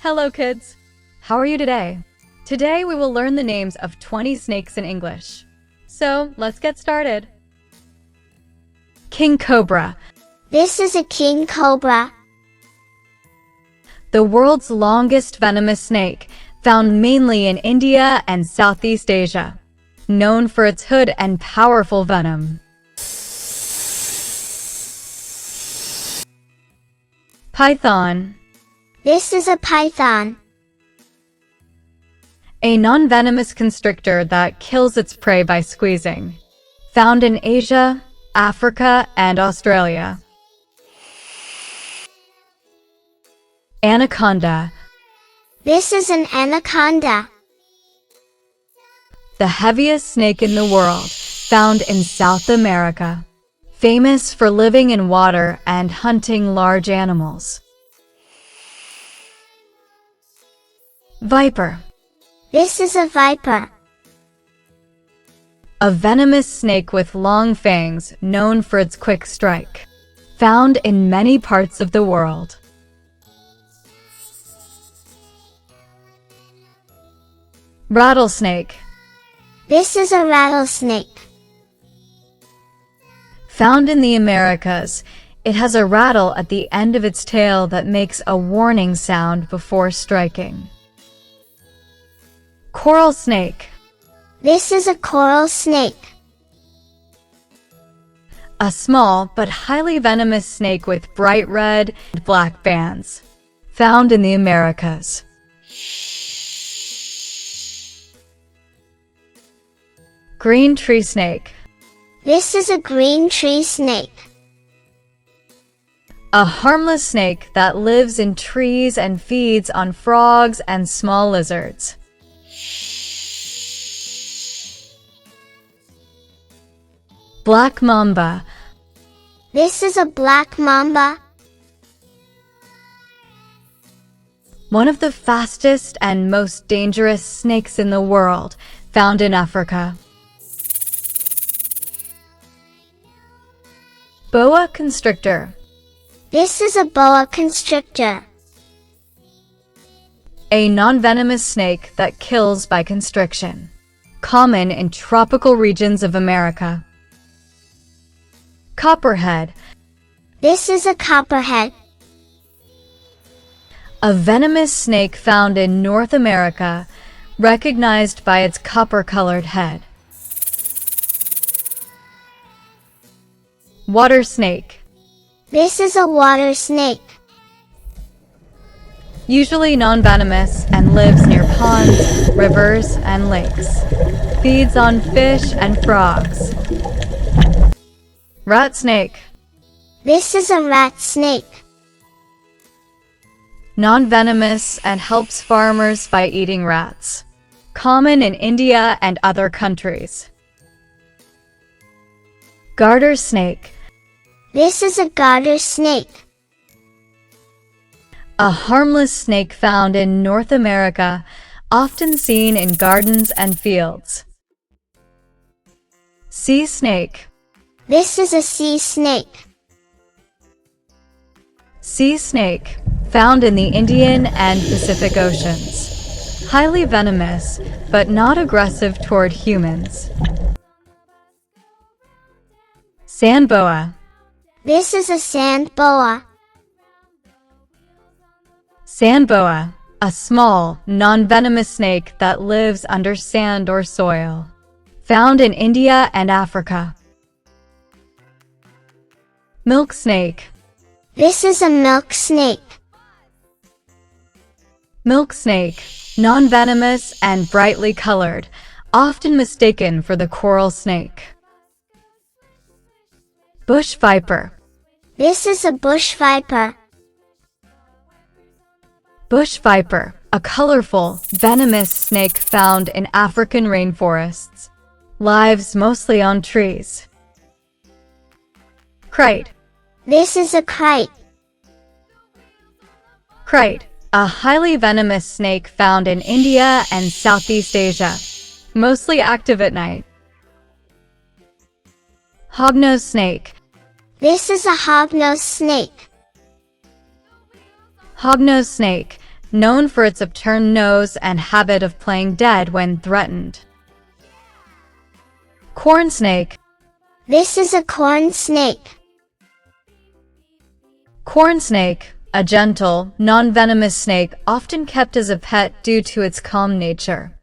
Hello kids! How are you today? Today we will learn the names of 20 snakes in English. So let's get started. King cobra. This is a king cobra. The world's longest venomous snake, found mainly in India and Southeast Asia. Known for its hood and powerful venom. Python. This is a python. A non-venomous constrictor that kills its prey by squeezing. Found in Asia, Africa, and Australia. Anaconda. This is an anaconda. The heaviest snake in the world, found in South America. Famous for living in water and hunting large animals. Viper. This is a viper. A venomous snake with long fangs, known for its quick strike. Found in many parts of the world. Rattlesnake. This is a rattlesnake. Found in the Americas, it has a rattle at the end of its tail that makes a warning sound before striking. Coral snake. This is a coral snake. A small but highly venomous snake with bright red and black bands. Found in the Americas. Green tree snake. This is a green tree snake. A harmless snake that lives in trees and feeds on frogs and small lizards. Black mamba. This is a black mamba. One of the fastest and most dangerous snakes in the world, found in Africa. Boa constrictor. This is a boa constrictor. A non-venomous snake that kills by constriction. Common in tropical regions of America. Copperhead. This is a copperhead. A venomous snake found in North America, recognized by its copper-colored head. Water snake. This is a water snake. Usually non-venomous and lives near ponds, rivers, and lakes. Feeds on fish and frogs. Rat snake. This is a rat snake. Non-venomous and helps farmers by eating rats. Common in India and other countries. Garter snake. This is a garter snake. A harmless snake found in North America, often seen in gardens and fields. Sea snake. This is a sea snake. Sea snake, found in the Indian and Pacific Oceans. Highly venomous, but not aggressive toward humans. Sand boa. This is a sand boa. Sand boa, a small, non-venomous snake that lives under sand or soil. Found in India and Africa. Milk snake. This is a milk snake. Milk snake, non-venomous and brightly colored, often mistaken for the coral snake. Bush viper. This is a bush viper. Bush viper, a colorful, venomous snake found in African rainforests. Lives mostly on trees. Kite. This is a kite. Kite, a highly venomous snake found in India and Southeast Asia, mostly active at night. Hognose snake. This is a hognose snake. Hognose snake, known for its upturned nose and habit of playing dead when threatened. Corn snake. This is a corn snake. Corn snake, a gentle, non-venomous snake often kept as a pet due to its calm nature.